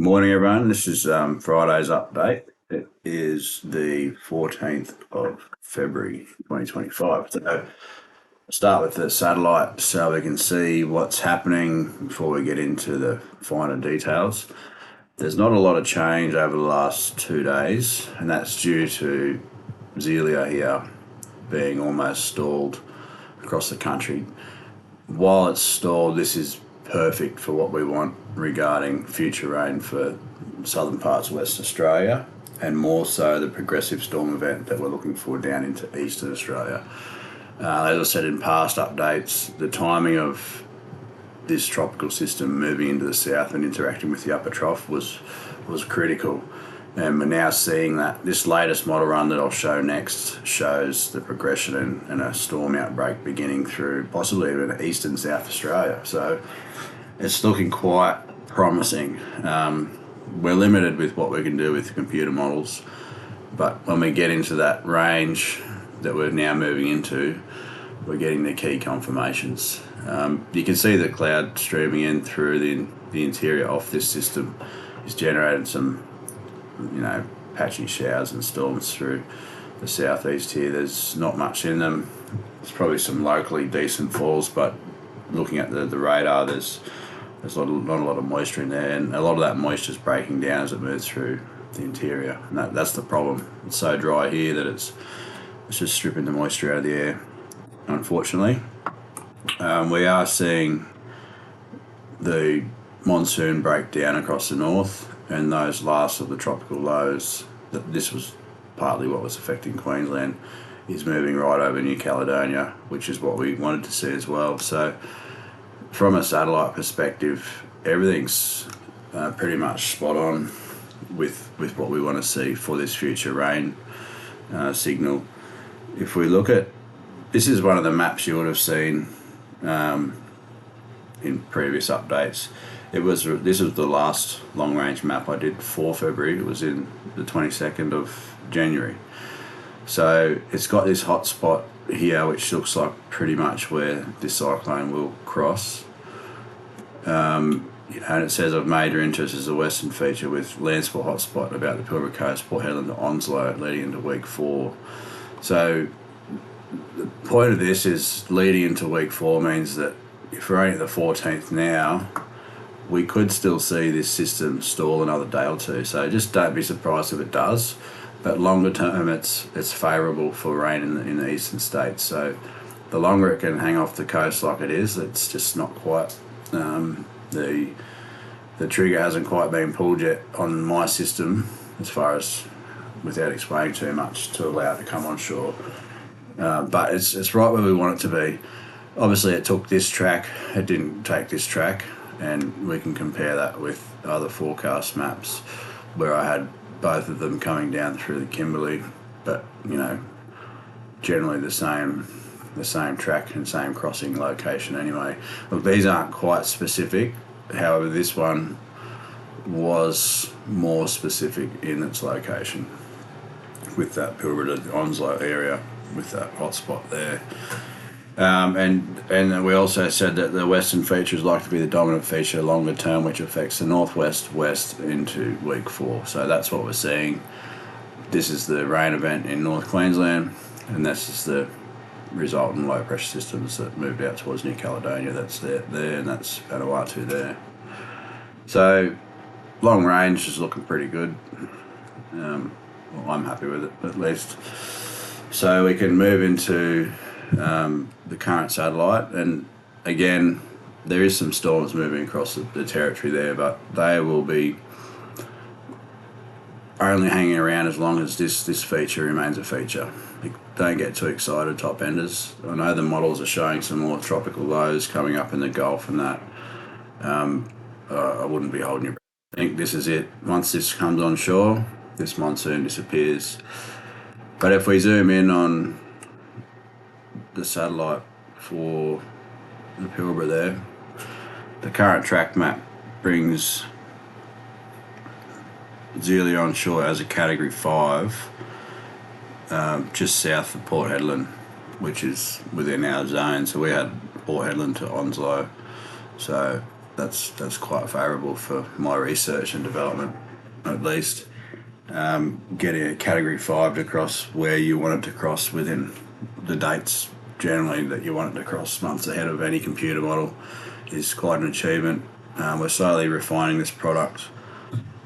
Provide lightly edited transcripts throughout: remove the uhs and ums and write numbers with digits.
Morning, everyone. This is Friday's update. It is the 14th of February 2025. So I'll start with the satellite so we can see what's happening before we get into the finer details. There's not a lot of change over the last 2 days, and that's due to Zelia here being almost stalled across the country. While it's stalled, this is perfect for what we want regarding future rain for southern parts of Western Australia, and more so the progressive storm event that we're looking for down into eastern Australia. As I said in past updates, the timing of this tropical system moving into the south and interacting with the upper trough was critical. And we're now seeing that this latest model run that I'll show next shows the progression and a storm outbreak beginning through possibly even eastern South Australia. So it's looking quite promising. We're limited with what we can do with computer models, but when we get into that range that we're now moving into, we're getting the key confirmations. You can see the cloud streaming in through the interior of this system has generated some patchy showers and storms through the southeast here. There's not much in them. There's probably some locally decent falls, but looking at the radar, there's not a lot of moisture in there, and a lot of that moisture is breaking down as it moves through the interior. And that's the problem. It's so dry here that it's just stripping the moisture out of the air, unfortunately. We are seeing the monsoon break down across the north, and those last of the tropical lows, that this was partly what was affecting Queensland, is moving right over New Caledonia, which is what we wanted to see as well. So from a satellite perspective, everything's pretty much spot on with what we want to see for this future rain signal. If we look at, this is one of the maps you would have seen in previous updates. This was the last long range map I did for February. It was in the 22nd of January. So it's got this hot spot here, which looks like pretty much where this cyclone will cross. And it says of major interest is the western feature with landfall hotspot about the Pilbara Coast, Port Hedland to Onslow, leading into week 4. So the point of this is leading into week 4 means that if we're only at the 14th now, we could still see this system stall another day or two. So just don't be surprised if it does. But longer term, it's favourable for rain in the eastern states. So the longer it can hang off the coast like it is, it's just not quite the trigger hasn't quite been pulled yet on my system, as far as, without explaining too much, to allow it to come on shore. But it's right where we want it to be. Obviously, it took this track. It didn't take this track, and we can compare that with other forecast maps where I had both of them coming down through the Kimberley, but generally the same track and same crossing location anyway. Look, these aren't quite specific. However, this one was more specific in its location with that Pilbara to Onslow area with that hotspot there. And we also said that the western feature is likely to be the dominant feature longer term, which affects the northwest west into week 4. So that's what we're seeing. This is the rain event in North Queensland, and this is the resultant low pressure systems that moved out towards New Caledonia. That's there, and that's Vanuatu there. So long range is looking pretty good. Well, I'm happy with it at least. So we can move into the current satellite, and again, there is some storms moving across the territory there, but they will be only hanging around as long as this feature remains a feature. Don't get too excited, top enders. I know the models are showing some more tropical lows coming up in the Gulf and that. I wouldn't be holding your breath. I think this is it. Once this comes on shore, this monsoon disappears. But if we zoom in on the satellite for the Pilbara there, the current track map brings Zelia onshore as a category 5, just south of Port Hedland, which is within our zone. So we had Port Hedland to Onslow. So that's quite favourable for my research and development, at least. Getting a category 5 to cross where you want it to cross within the dates generally that you want it to cross months ahead of any computer model is quite an achievement. We're slowly refining this product,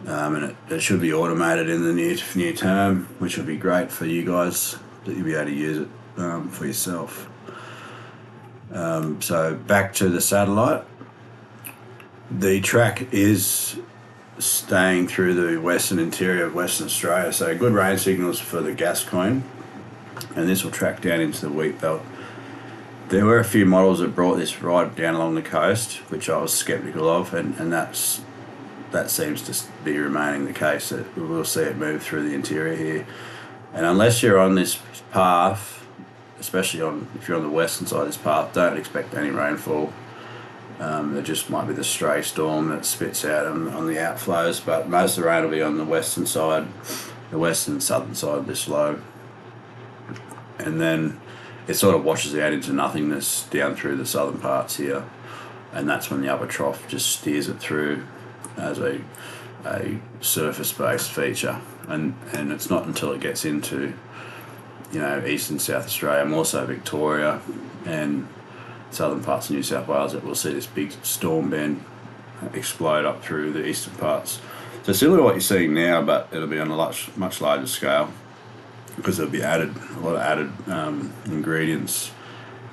and it should be automated in the near term, which will be great for you guys, that you'll be able to use it for yourself. So back to the satellite. The track is staying through the western interior of Western Australia, so good rain signals for the Gascoyne, and this will track down into the wheat belt. There were a few models that brought this right down along the coast, which I was sceptical of, and that seems to be remaining the case, that we'll see it move through the interior here. And unless you're on this path, especially if you're on the western side of this path, don't expect any rainfall. There just might be the stray storm that spits out on the outflows, but most of the rain will be on the western side, the western and southern side of this low. And then it sort of washes out into nothingness down through the southern parts here, and that's when the upper trough just steers it through as a surface-based feature. And it's not until it gets into, east and South Australia, more so Victoria and southern parts of New South Wales, that we'll see this big storm band explode up through the eastern parts. So similar to what you're seeing now, but it'll be on a much larger scale, because there'll be a lot of added ingredients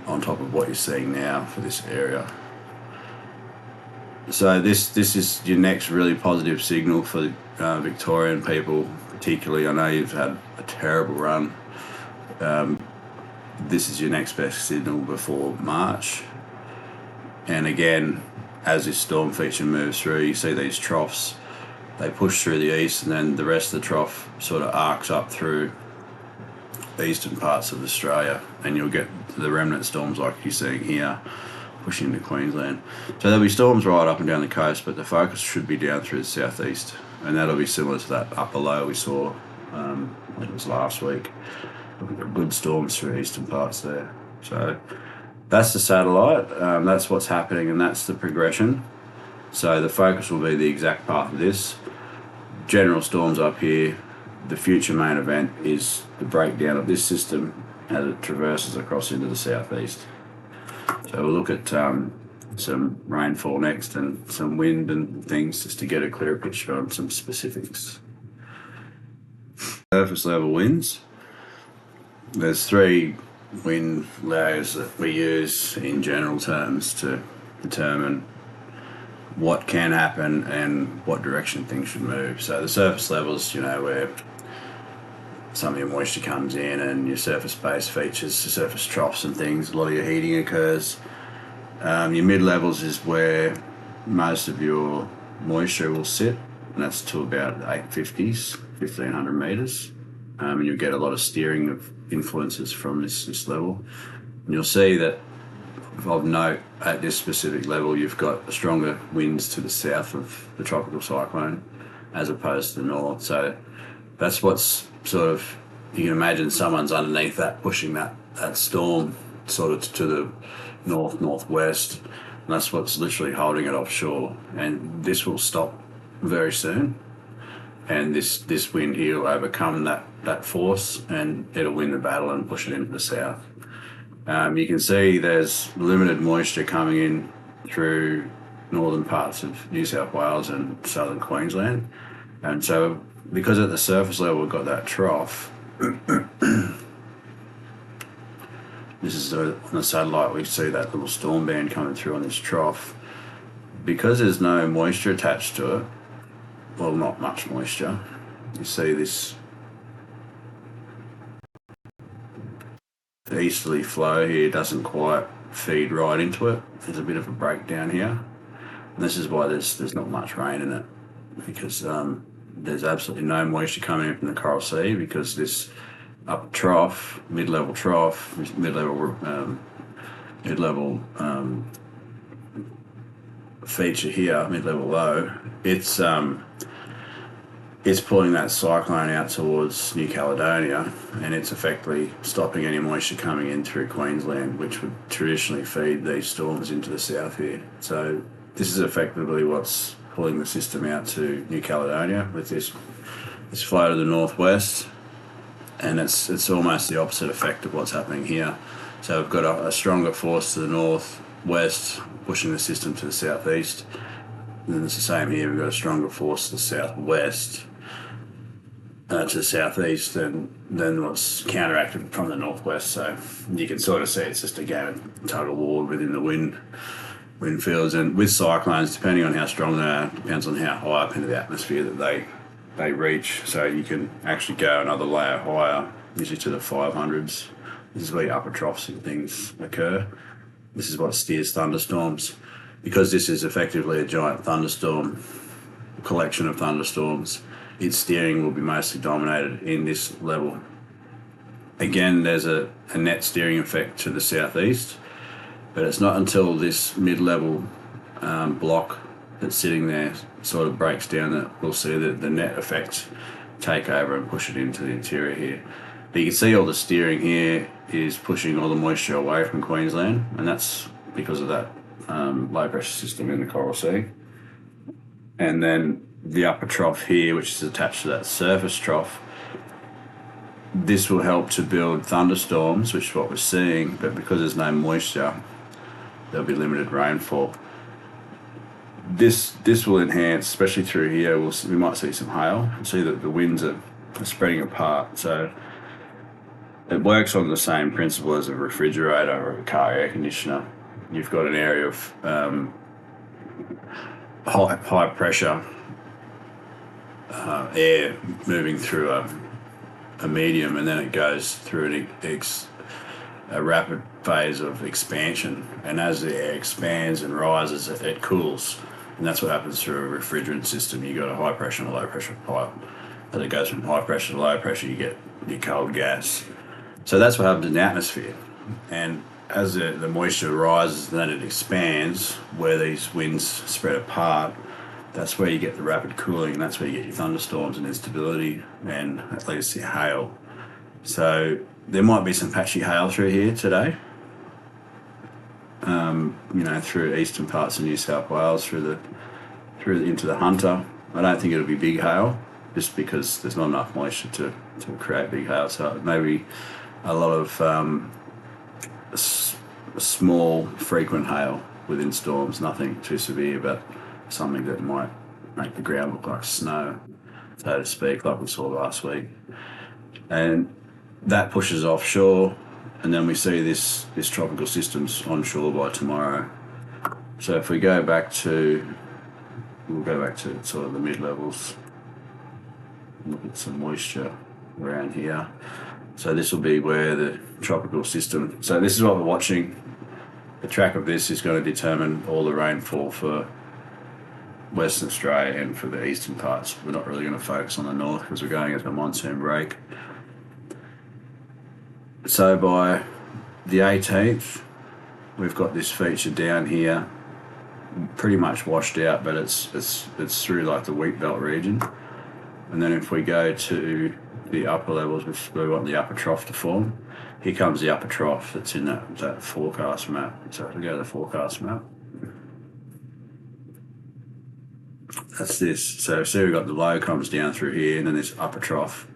on top of what you're seeing now for this area. So this is your next really positive signal for the Victorian people, particularly. I know you've had a terrible run. This is your next best signal before March. And again, as this storm feature moves through, you see these troughs, they push through the east, and then the rest of the trough sort of arcs up through the eastern parts of Australia, and you'll get the remnant storms like you're seeing here pushing into Queensland. So there'll be storms right up and down the coast, but the focus should be down through the southeast, and that'll be similar to that upper low we saw, I think it was last week. Good storms through eastern parts there. So that's the satellite, that's what's happening, and that's the progression. So the focus will be the exact path of this. General storms up here. The future main event is the breakdown of this system as it traverses across into the southeast. So we'll look at some rainfall next, and some wind and things, just to get a clearer picture on some specifics. Surface level winds. There's 3 wind layers that we use in general terms to determine what can happen and what direction things should move. So the surface levels, where some of your moisture comes in, and your surface-based features, the surface troughs and things, a lot of your heating occurs. Your mid-levels is where most of your moisture will sit, and that's to about 850s, 1500 metres. And you'll get a lot of steering of influences from this level. And you'll see that, of note, at this specific level, you've got stronger winds to the south of the tropical cyclone as opposed to the north. So that's what's sort of, you can imagine someone's underneath that, pushing that storm sort of to the northwest, and that's what's literally holding it offshore. And this will stop very soon, and this wind here will overcome that force, and it'll win the battle and push it into the south. You can see there's limited moisture coming in through northern parts of New South Wales and southern Queensland, and so because at the surface level we've got that trough. This is on the satellite, we see that little storm band coming through on this trough. Because there's no moisture attached to it, well, not much moisture, you see this easterly flow here doesn't quite feed right into it. There's a bit of a breakdown here, and this is why there's not much rain in it, because there's absolutely no moisture coming in from the Coral Sea, because this up trough, mid-level feature here, mid-level low, it's pulling that cyclone out towards New Caledonia, and it's effectively stopping any moisture coming in through Queensland, which would traditionally feed these storms into the south here. So this is effectively what's pulling the system out to New Caledonia with this flow to the northwest, and it's almost the opposite effect of what's happening here. So we've got a stronger force to the northwest pushing the system to the southeast, and then it's the same here. We've got a stronger force to the southwest, to the southeast than what's counteracted from the northwest. So you can sort of see it's just a game of tug of war within the wind fields, and with cyclones, depending on how strong they are, depends on how high up into the atmosphere that they reach. So you can actually go another layer higher, usually to the 500s. This is where your upper troughs and things occur. This is what steers thunderstorms. Because this is effectively a giant thunderstorm, collection of thunderstorms, its steering will be mostly dominated in this level. Again, there's a net steering effect to the southeast, but it's not until this mid-level block that's sitting there sort of breaks down that we'll see the net effect take over and push it into the interior here. But you can see all the steering here is pushing all the moisture away from Queensland, and that's because of that low pressure system in the Coral Sea. And then the upper trough here, which is attached to that surface trough, this will help to build thunderstorms, which is what we're seeing, but because there's no moisture, there'll be limited rainfall. This will enhance, especially through here. We might see some hail. See that the winds are spreading apart, so it works on the same principle as a refrigerator or a car air conditioner. You've got an area of high pressure air moving through a medium, and then it goes through a rapid phase of expansion, and as the air expands and rises, it cools, and that's what happens through a refrigerant system. You got a high pressure and a low pressure pipe. As it goes from high pressure to low pressure, you get your cold gas. So that's what happens in the atmosphere, and as the moisture rises, then it expands where these winds spread apart. That's where you get the rapid cooling, and that's where you get your thunderstorms and instability, and that leads to hail. So there might be some patchy hail through here today, through eastern parts of New South Wales, into the Hunter. I don't think it'll be big hail, just because there's not enough moisture to create big hail. So maybe a lot of small, frequent hail within storms, nothing too severe, but something that might make the ground look like snow, so to speak, like we saw last week. And that pushes offshore, and then we see this tropical system's onshore by tomorrow. So if we'll go back to sort of the mid-levels, look at some moisture around here. So this will be where the tropical system, so this is what we're watching. The track of this is going to determine all the rainfall for Western Australia and for the eastern parts. We're not really going to focus on the north because we're going into a monsoon break. So by the 18th, we've got this feature down here, pretty much washed out, but it's through like the wheat belt region. And then if we go to the upper levels, we want the upper trough to form. Here comes the upper trough that's in that forecast map. So if we go to the forecast map, that's this. So see, we've got the low comes down through here, and then this upper trough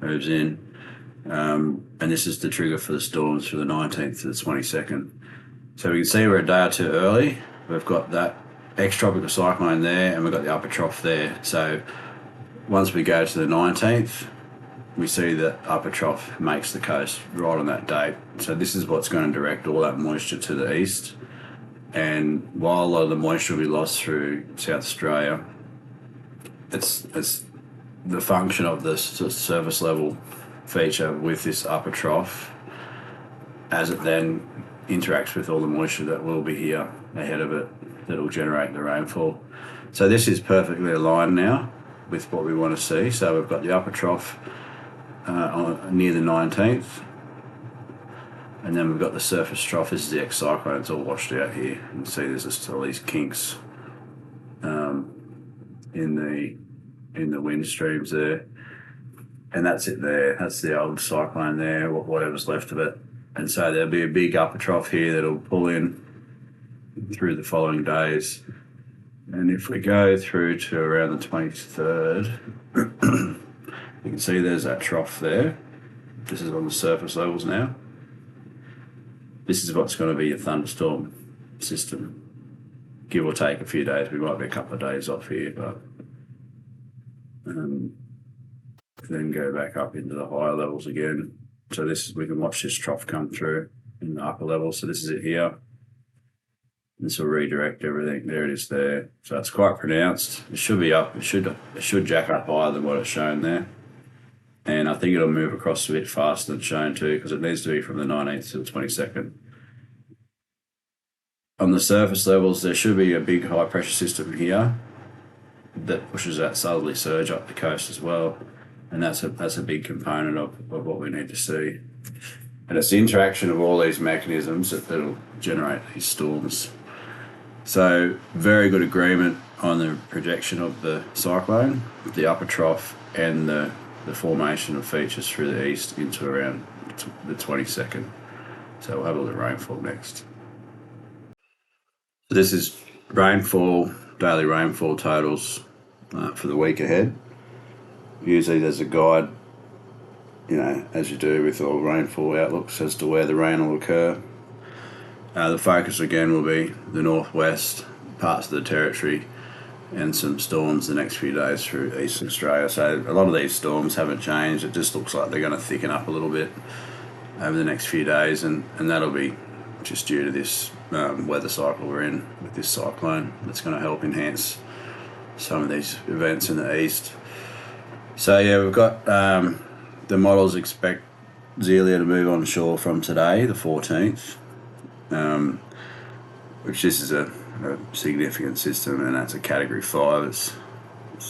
moves in. And this is the trigger for the storms for the 19th to the 22nd. So we can see we're a day or two early. We've got that ex-tropical cyclone there, and we've got the upper trough there. So once we go to the 19th, we see that upper trough makes the coast right on that date. So this is what's going to direct all that moisture to the east. And while a lot of the moisture will be lost through South Australia, it's the function of the surface level feature with this upper trough as it then interacts with all the moisture that will be here ahead of it that will generate the rainfall. So this is perfectly aligned now with what we want to see. So we've got the upper trough near the 19th, and then we've got the surface trough. This is the ex-cyclone. It's all washed out here. You can see there's just all these kinks in the wind streams there, and that's it there. That's the old cyclone there, whatever's left of it. And so there'll be a big upper trough here that'll pull in through the following days, And if we go through to around the 23rd, you can see there's that trough there. This is on the surface levels now. This is what's going to be your thunderstorm system. Give or take a few days. We might be a couple of days off here, but then go back up into the higher levels again. So we can watch this trough come through in the upper levels. So this is it here. This will redirect everything. There it is there. So it's quite pronounced. It should be up. It should jack up higher than what it's shown there. And I think it'll move across a bit faster than shown too, because it needs to be from the 19th to the 22nd. On the surface levels, there should be a big high pressure system here that pushes that southerly surge up the coast as well. And that's a big component of what we need to see. And it's the interaction of all these mechanisms that'll generate these storms. So very good agreement on the projection of the cyclone, the upper trough, and the formation of features through the east into around the 22nd. So we'll have a look at rainfall next. So this is rainfall, daily rainfall totals for the week ahead. Usually there's a guide, as you do with all rainfall outlooks as to where the rain will occur. The focus again will be the northwest, parts of the territory, and some storms the next few days through eastern Australia. So a lot of these storms haven't changed. It just looks like they're going to thicken up a little bit over the next few days, and that'll be just due to this weather cycle we're in with this cyclone that's going to help enhance some of these events in the east. So yeah, we've got the models expect Zelia to move on shore from today, the 14th, which this is a significant system, and that's a category 5. It's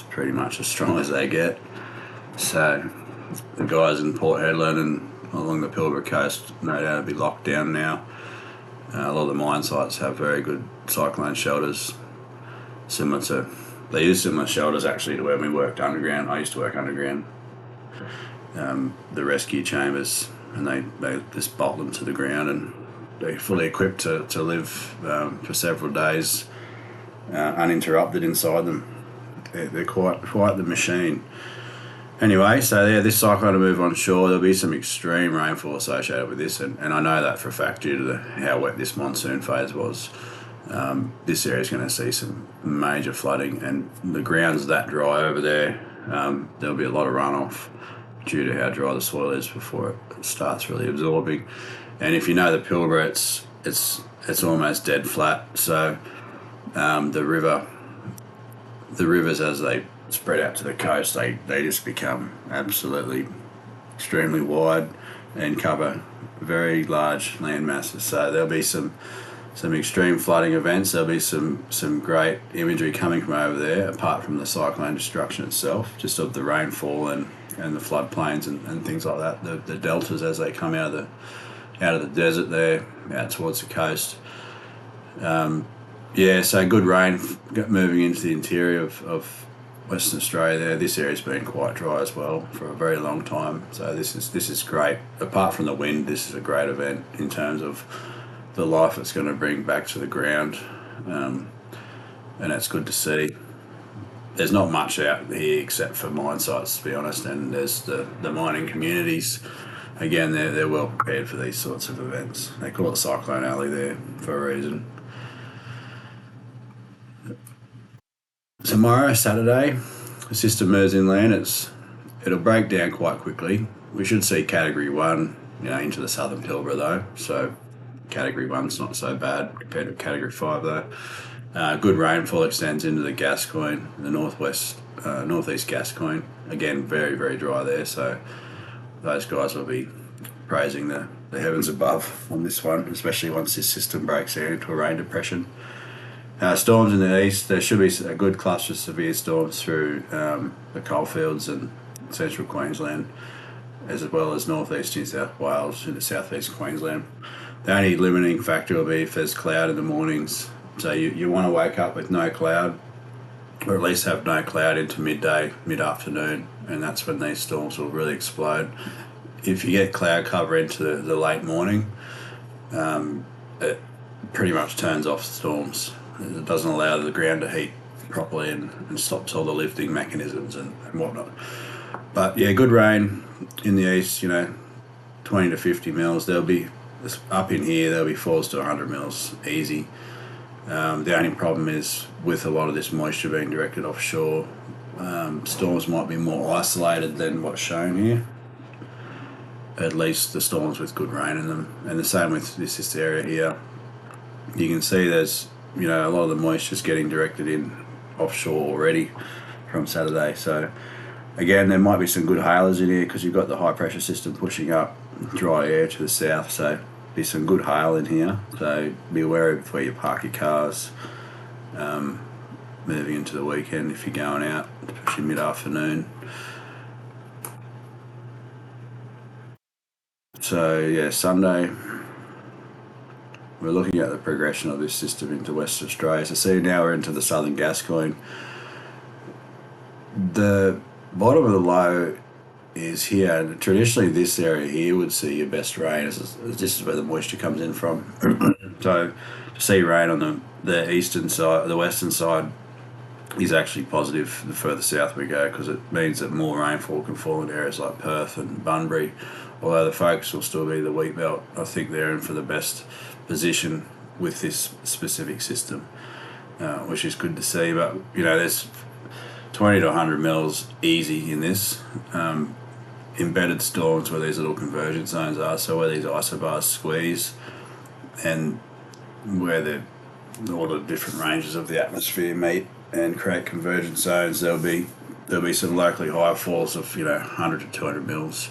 pretty much as strong as they get. So the guys in Port Hedland and along the Pilbara coast no doubt will be locked down now. A lot of the mine sites have very good cyclone shelters, they use similar shelters actually to when we worked underground. I used to work underground. The rescue chambers, and they just bolt them to the ground, and they're fully equipped to live for several days uninterrupted inside them. They're quite the machine. Anyway, so yeah, this cyclone will move on shore. There'll be some extreme rainfall associated with this, and I know that for a fact due to how wet this monsoon phase was. This area is going to see some major flooding, and the ground's that dry over there. There'll be a lot of runoff due to how dry the soil is before it starts really absorbing. And if you know the Pilbara, it's almost dead flat. So the rivers as they spread out to the coast, they just become absolutely extremely wide and cover very large land masses. So there'll be some extreme flooding events. There'll be some great imagery coming from over there, apart from the cyclone destruction itself, just of the rainfall and the floodplains and things like that. The deltas as they come out of the desert there, out towards the coast. So good rain moving into the interior of Western Australia there. This area's been quite dry as well for a very long time. So this is great. Apart from the wind, this is a great event in terms of the life it's going to bring back to the ground, and that's good to see. There's not much out here except for mine sites, to be honest, and there's the mining communities. Again, they're well prepared for these sorts of events. They call it Cyclone Alley there for a reason. Tomorrow, Saturday, the system moves inland. It'll break down quite quickly. We should see Category 1, into the southern Pilbara though. So Category 1's not so bad compared to Category 5 though. Good rainfall extends into the Gascoyne, the northeast Gascoyne. Again, very, very dry there. So those guys will be praising the heavens above on this one, especially once this system breaks down into a rain depression. Storms in the east, there should be a good cluster of severe storms through the coalfields and central Queensland, as well as northeast New South Wales into southeast Queensland. The only limiting factor will be if there's cloud in the mornings. So you want to wake up with no cloud, or at least have no cloud into midday, mid-afternoon, and that's when these storms will really explode. If you get cloud cover into the late morning, it pretty much turns off storms. It doesn't allow the ground to heat properly and stops all the lifting mechanisms and whatnot. But yeah, good rain in the east, 20 to 50 mils. There'll be up in here, there'll be falls to 100 mils easy. The only problem is with a lot of this moisture being directed offshore, storms might be more isolated than what's shown here. At least the storms with good rain in them, and the same with this area here. You can see there's a lot of the moisture's getting directed in offshore already from Saturday. So again, there might be some good hailers in here because you've got the high pressure system pushing up dry air to the south. So be some good hail in here. So be aware of where you park your cars. Moving into the weekend if you're going out, especially mid-afternoon. So yeah, Sunday we're looking at the progression of this system into Western Australia. So see, now we're into the southern Gascoyne. The bottom of the low is here, and traditionally this area here would see your best rain. This is where the moisture comes in from. So to see rain on the eastern side, the western side, is actually positive the further south we go, because it means that more rainfall can fall in areas like Perth and Bunbury. Although the focus will still be the wheat belt, I think they're in for the best position with this specific system, which is good to see. But there's 20 to 100 mils easy in this. Embedded storms where these little convergence zones are, so where these isobars squeeze and where all the different ranges of the atmosphere meet and create convergence zones, there'll be some locally higher falls of 100 to 200 mils,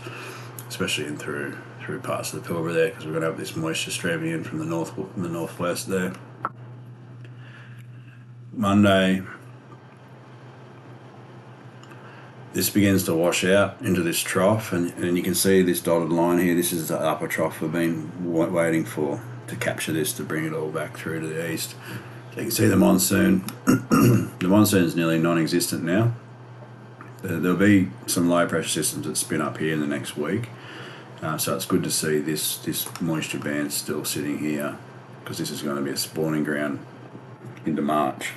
especially in through parts of the Pilbara there, because we're going to have this moisture streaming in from the northwest there. Monday, this begins to wash out into this trough, and you can see this dotted line here. This is the upper trough we've been waiting for to capture this, to bring it all back through to the east. So you can see the monsoon. The monsoon's nearly non-existent now. There'll be some low pressure systems that spin up here in the next week. So it's good to see this moisture band still sitting here, because this is going to be a spawning ground into March.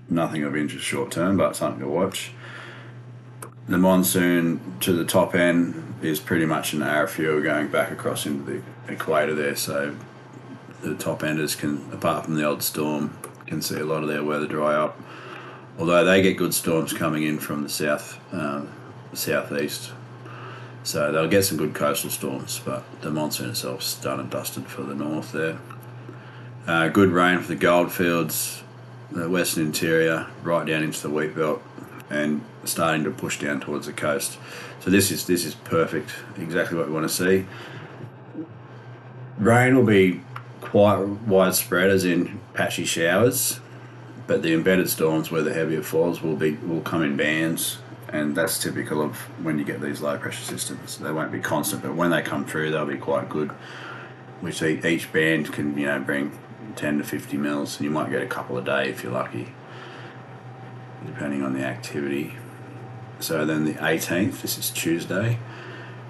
Nothing of interest short term, but something to watch. The monsoon to the top end is pretty much an arrow fuel going back across into the equator there, so the top enders can, apart from the odd storm, can see a lot of their weather dry up. Although they get good storms coming in from the southeast, so they'll get some good coastal storms, but the monsoon itself's done and dusted for the north there. Good rain for the goldfields, the western interior, right down into the wheat belt, and starting to push down towards the coast. So this is perfect, exactly what we want to see. Rain will be quite widespread, as in patchy showers, but the embedded storms where the heavier falls will come in bands, and that's typical of when you get these low pressure systems. They won't be constant, but when they come through, they'll be quite good. Which each band can bring 10 to 50 mils, and you might get a couple a day if you're lucky, depending on the activity. So then the 18th, this is Tuesday,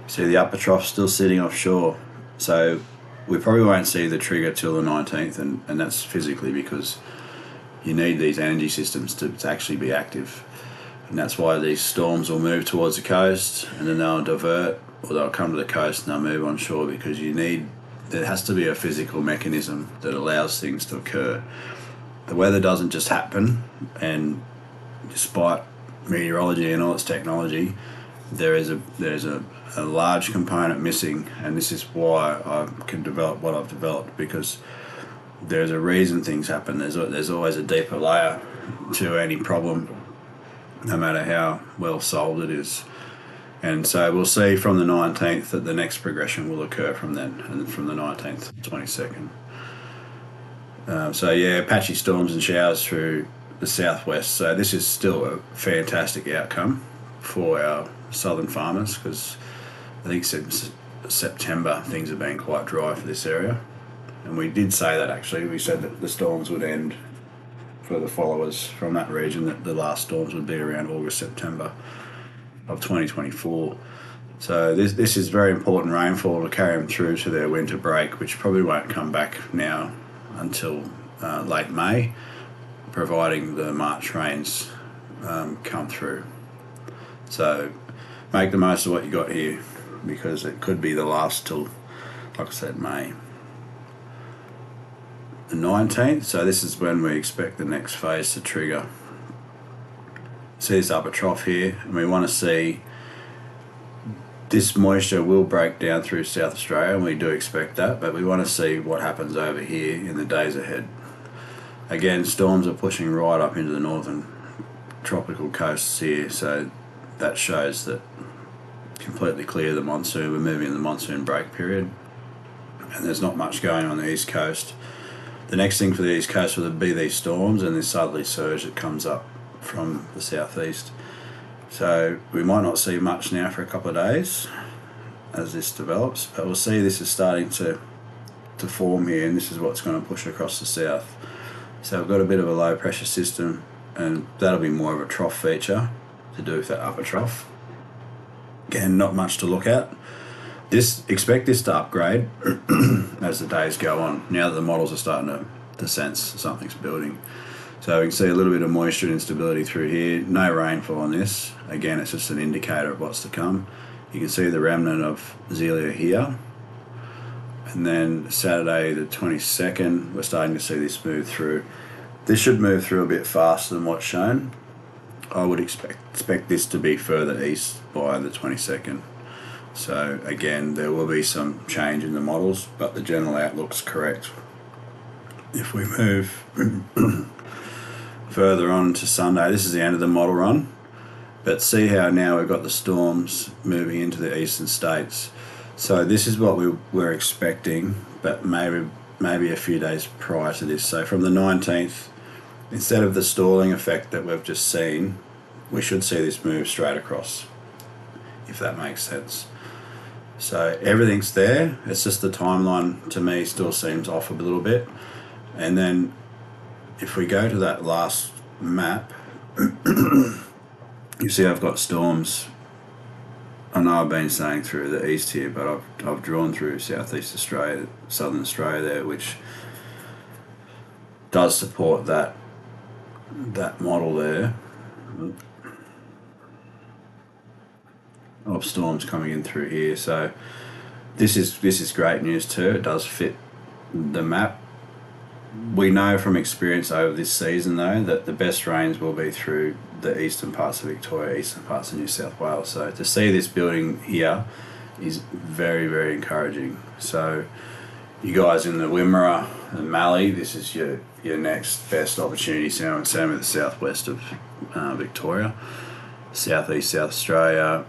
see the upper trough still sitting offshore, so we probably won't see the trigger till the 19th, and that's physically because you need these energy systems to actually be active, and that's why these storms will move towards the coast, and then they'll divert, or they'll come to the coast and they'll move on shore, because there has to be a physical mechanism that allows things to occur. The weather doesn't just happen, and despite meteorology and all its technology, there's a large component missing, and this is why I can develop what I've developed, because there's a reason things happen. There's always a deeper layer to any problem, no matter how well solved it is. And so we'll see from the 19th that the next progression will occur from then, and from the 19th to the 22nd. So yeah, patchy storms and showers through the southwest. So this is still a fantastic outcome for our southern farmers, because I think since September things have been quite dry for this area. And we did say that, actually. We said that the storms would end for the followers from that region, that the last storms would be around August, September of 2024. So this is very important rainfall to carry them through to their winter break, which probably won't come back now until late May. providing the March rains come through. So make the most of what you got here, because it could be the last till, like I said, May the 19th. So this is when we expect the next phase to trigger. See this upper trough here, and we want to see this moisture will break down through South Australia, and we do expect that, but we want to see what happens over here in the days ahead. Again, storms are pushing right up into the northern tropical coasts here, so that shows that completely clear the monsoon. We're moving in the monsoon break period, and there's not much going on the east coast. The next thing for the east coast will be these storms and this southerly surge that comes up from the southeast. So we might not see much now for a couple of days as this develops, but we'll see this is starting to form here, and this is what's going to push across the south. So we've got a bit of a low pressure system, and that'll be more of a trough feature to do with that upper trough. Again, not much to look at. Expect this to upgrade as the days go on, now that the models are starting to sense something's building. So we can see a little bit of moisture and instability through here. No rainfall on this. Again, it's just an indicator of what's to come. You can see the remnant of Zelia here. And then Saturday the 22nd, we're starting to see this move through. This should move through a bit faster than what's shown. I would expect this to be further east by the 22nd. So again, there will be some change in the models, but the general outlook's correct. If we move further on to Sunday, this is the end of the model run, but see how now we've got the storms moving into the eastern states. So this is what we were expecting, but maybe a few days prior to this. So from the 19th, instead of the stalling effect that we've just seen, we should see this move straight across, if that makes sense. So everything's there, it's just the timeline to me still seems off a little bit. And then if we go to that last map, you see I've got storms. I know I've been saying through the east here, but I've drawn through southeast Australia, southern Australia there, which does support that model there of storms coming in through here. So this is great news too. It does fit the map. We know from experience over this season though that the best rains will be through the eastern parts of Victoria, eastern parts of New South Wales. So to see this building here is very, very encouraging. So you guys in the Wimmera and Mallee, this is your next best opportunity. Same with the southwest of Victoria, southeast South Australia,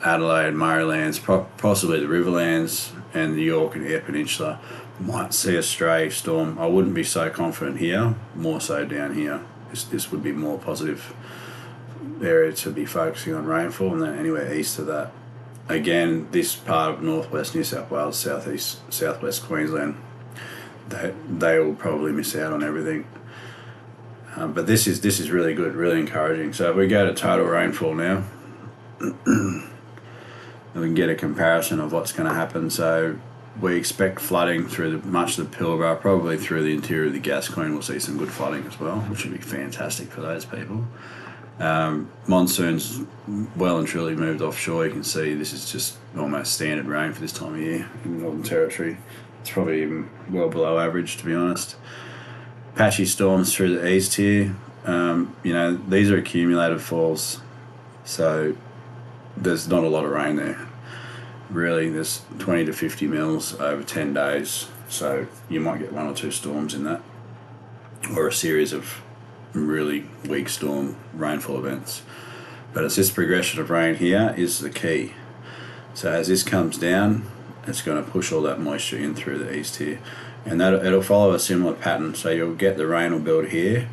Adelaide, Murraylands, possibly the Riverlands and the York and Eyre Peninsula might see a stray storm. I wouldn't be so confident here, more so down here. This would be more positive area to be focusing on rainfall, and then anywhere east of that. Again, this part of northwest New South Wales, southwest Queensland, they will probably miss out on everything. But this is really good, really encouraging. So if we go to total rainfall now, and we can get a comparison of what's going to happen. So we expect flooding through much of the Pilbara, probably through the interior of the Gascoyne. We'll see some good flooding as well, which would be fantastic for those people. Monsoon's well and truly moved offshore. You can see this is just almost standard rain for this time of year in the Northern Territory. It's probably even well below average, to be honest. Patchy storms through the east here. These are accumulated falls, so there's not a lot of rain there. Really, there's 20 to 50 mils over 10 days, so you might get one or two storms in that, or a series of really weak storm rainfall events. But it's this progression of rain here is the key. So as this comes down, it's going to push all that moisture in through the east here, and it'll follow a similar pattern. So you'll get the rain will build here,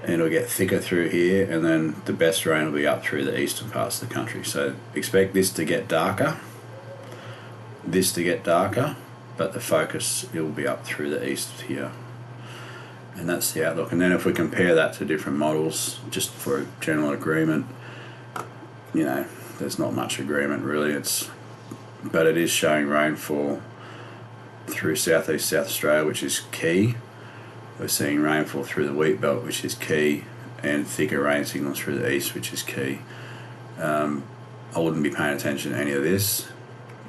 and it'll get thicker through here, and then the best rain will be up through the eastern parts of the country. So expect this to get darker, but the focus will be up through the east here. And that's the outlook. And then if we compare that to different models, just for a general agreement, there's not much agreement really. But it is showing rainfall through southeast South Australia, which is key. We're seeing rainfall through the wheat belt, which is key, and thicker rain signals through the east, which is key. I wouldn't be paying attention to any of this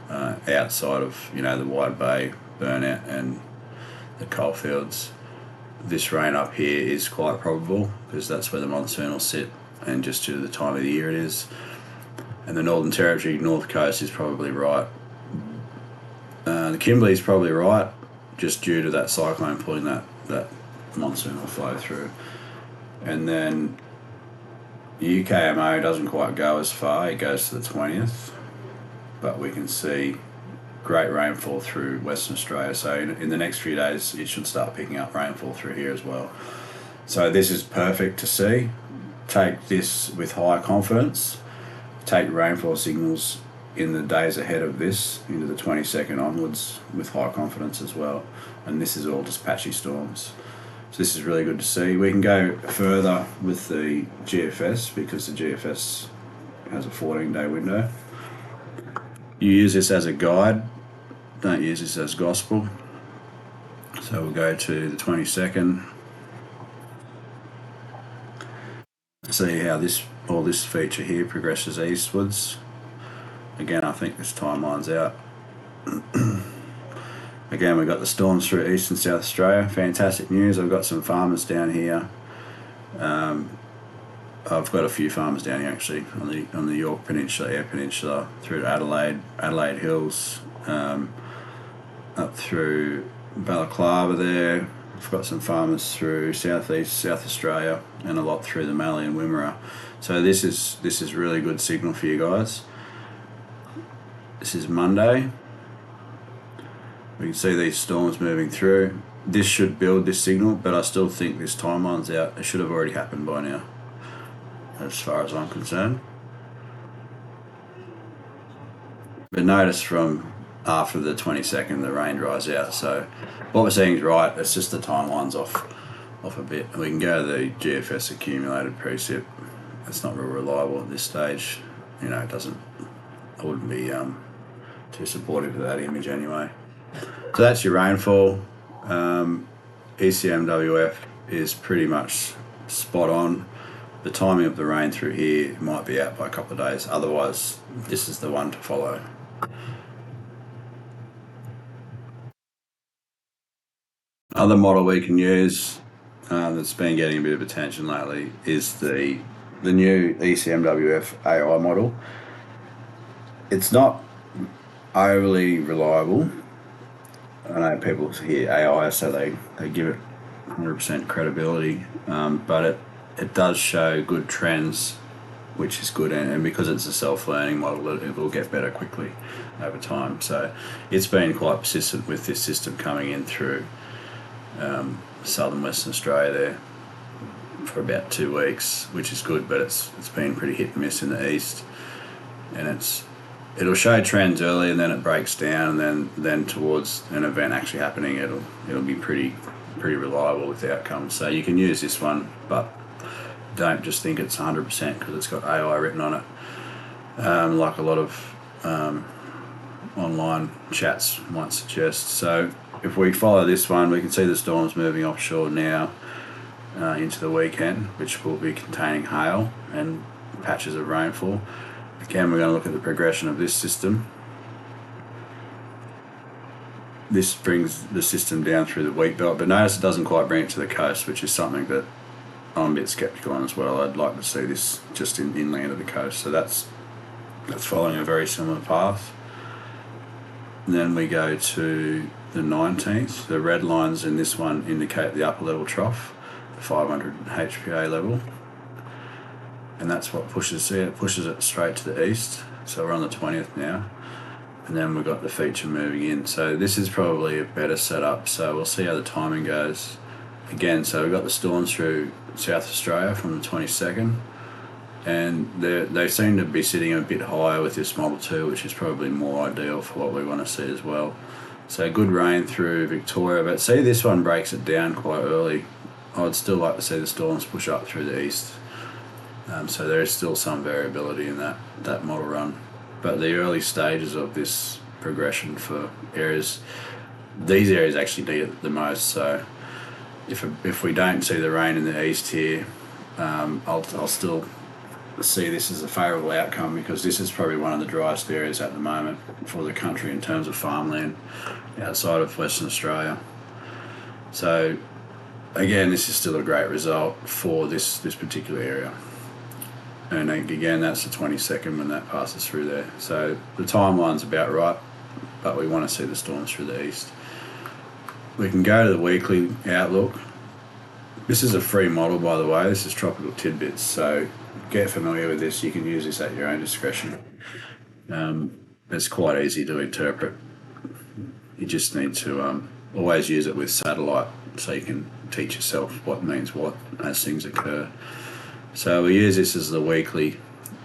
outside of the Wide Bay burnout and the coalfields. This rain up here is quite probable because that's where the monsoon will sit, and just due to the time of the year it is. And the Northern Territory North Coast is probably right. The Kimberley is probably right, just due to that cyclone pulling that monsoon will flow through. And then the UKMO doesn't quite go as far, it goes to the 20th, but we can see great rainfall through Western Australia. So in the next few days it should start picking up rainfall through here as well. So this is perfect to see. Take this with high confidence. Take rainfall signals in the days ahead of this into the 22nd onwards with high confidence as well. And this is all just patchy storms. So this is really good to see. We can go further with the GFS because the GFS has a 14-day window. You use this as a guide, don't use this as gospel. So we'll go to the 22nd. See how this feature here progresses eastwards. Again, I think this timeline's out. Again, we've got the storms through East and South Australia. Fantastic news. I've got some farmers down here. I've got a few farmers down here actually on the York Peninsula, Eyre Peninsula, through to Adelaide Hills, up through Balaclava there. I've got some farmers through southeast South Australia and a lot through the Mallee and Wimmera. So this is really good signal for you guys. This is Monday. We can see these storms moving through. This should build this signal, but I still think this timeline's out. It should have already happened by now, as far as I'm concerned. But notice from after the 22nd, the rain dries out. So what we're seeing is right. It's just the timeline's off a bit. We can go to the GFS accumulated precip. It's not real reliable at this stage. It doesn't. I wouldn't be too supportive of that image anyway. So that's your rainfall. ECMWF is pretty much spot on. The timing of the rain through here might be out by a couple of days. Otherwise, this is the one to follow. Other model we can use that's been getting a bit of attention lately is the new ECMWF AI model. It's not overly reliable. I know people hear AI, so they give it 100% credibility, but it does show good trends, which is good, and because it's a self-learning model, it will get better quickly over time. So it's been quite persistent with this system coming in through southern Western Australia there for about 2 weeks, which is good, but it's been pretty hit and miss in the east, and it'll show trends early and then it breaks down, and then towards an event actually happening it'll be pretty reliable with the outcomes. So you can use this one, but don't just think it's 100% because it's got AI written on it, like a lot of online chats might suggest. So if we follow this one, we can see the storms moving offshore now into the weekend, which will be containing hail and patches of rainfall. Again, we're going to look at the progression of this system. This brings the system down through the wheat belt, but notice it doesn't quite bring it to the coast, which is something that I'm a bit sceptical on as well. I'd like to see this just inland of the coast. So that's following a very similar path. And then we go to the 19th. The red lines in this one indicate the upper level trough, the 500 HPA level. And that's what pushes it. It pushes it straight to the east. So we're on the 20th now. And then we've got the feature moving in. So this is probably a better setup. So we'll see how the timing goes. Again, so we've got the storms through South Australia from the 22nd. And they seem to be sitting a bit higher with this Model 2, which is probably more ideal for what we want to see as well. So good rain through Victoria. But see, this one breaks it down quite early. I'd still like to see the storms push up through the east. So there is still some variability in that model run. But the early stages of this progression for areas, these areas actually need it the most. So if we don't see the rain in the east here, I'll still see this as a favourable outcome, because this is probably one of the driest areas at the moment for the country in terms of farmland outside of Western Australia. So again, this is still a great result for this particular area. And again, that's the 22nd when that passes through there. So the timeline's about right, but we want to see the storms through the east. We can go to the weekly outlook. This is a free model, by the way. This is Tropical Tidbits, so get familiar with this. You can use this at your own discretion. It's quite easy to interpret. You just need to always use it with satellite, so you can teach yourself what means what as things occur. So we use this as the weekly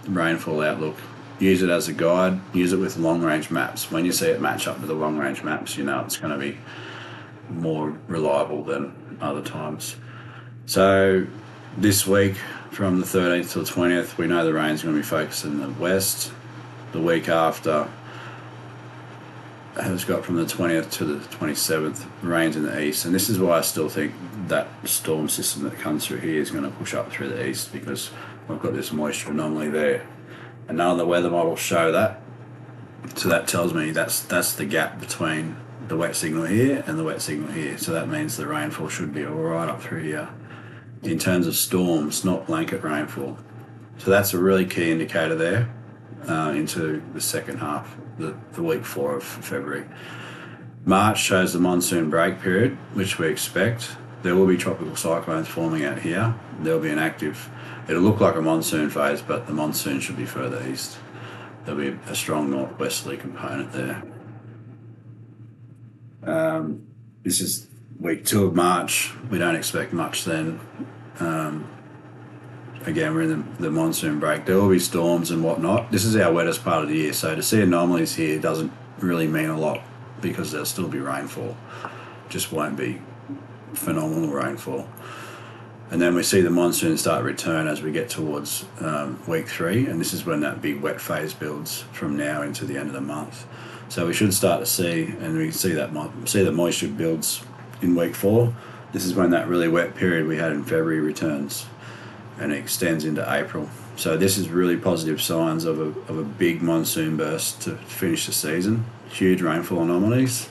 rainfall outlook. Use it as a guide. Use it with long-range maps. When you see it match up with the long-range maps, you know it's going to be more reliable than other times. So this week, from the 13th to the 20th, we know the rain's going to be focused in the west. The week after has got from the 20th to the 27th, rains in the east. And this is why I still think that storm system that comes through here is going to push up through the east, because we've got this moisture anomaly there. And none of the weather models show that. So that tells me that's the gap between the wet signal here and the wet signal here. So that means the rainfall should be all right up through here in terms of storms, not blanket rainfall. So that's a really key indicator there into the second half, the week 4 of February. March shows the monsoon break period, which we expect. There will be tropical cyclones forming out here. There'll be it'll look like a monsoon phase, but the monsoon should be further east. There'll be a strong northwesterly component there. This is week 2 of March. We don't expect much then. Again, we're in the monsoon break. There will be storms and whatnot. This is our wettest part of the year, so to see anomalies here doesn't really mean a lot, because there'll still be rainfall. Just won't be phenomenal rainfall. And then we see the monsoon start to return as we get towards week 3, and this is when that big wet phase builds from now into the end of the month. So we should start to see, and we see the moisture builds in week 4. This is when that really wet period we had in February returns, and it extends into April. So this is really positive signs of a big monsoon burst to finish the season. Huge rainfall anomalies.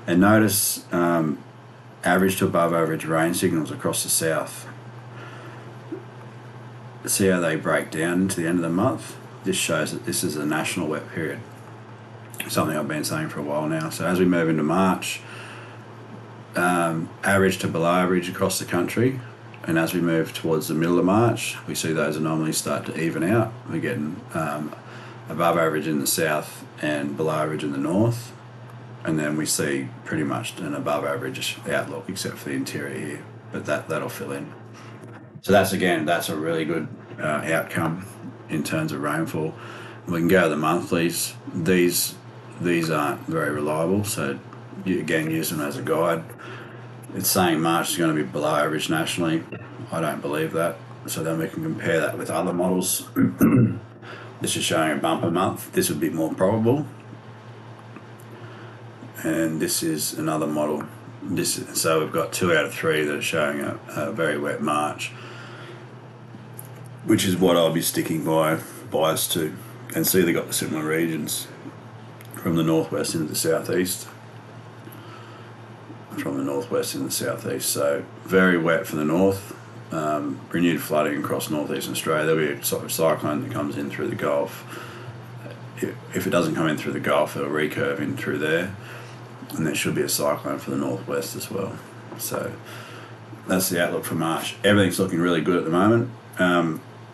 And notice average to above average rain signals across the south. See how they break down into the end of the month? This shows that this is a national wet period. Something I've been saying for a while now. So as we move into March, average to below average across the country. And as we move towards the middle of March, we see those anomalies start to even out. We're getting above average in the south and below average in the north. And then we see pretty much an above average outlook, except for the interior here. But that'll fill in. So that's a really good outcome in terms of rainfall. We can go to the monthlies. These aren't very reliable, so you again use them as a guide. It's saying March is going to be below average nationally. I don't believe that. So then we can compare that with other models. This is showing a bumper month. This would be more probable. And this is another model. So we've got 2 out of 3 that are showing a very wet March, which is what I'll be sticking bias to. And see, they've got the similar regions from the northwest into the southeast. So very wet for the north. Renewed flooding across northeastern Australia. There'll be a sort of cyclone that comes in through the Gulf. If it doesn't come in through the Gulf, it'll recurve in through there. And there should be a cyclone for the northwest as well. So that's the outlook for March. Everything's looking really good at the moment.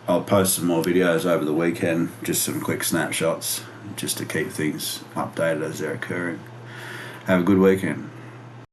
I'll post some more videos over the weekend, just some quick snapshots, just to keep things updated as they're occurring. Have a good weekend.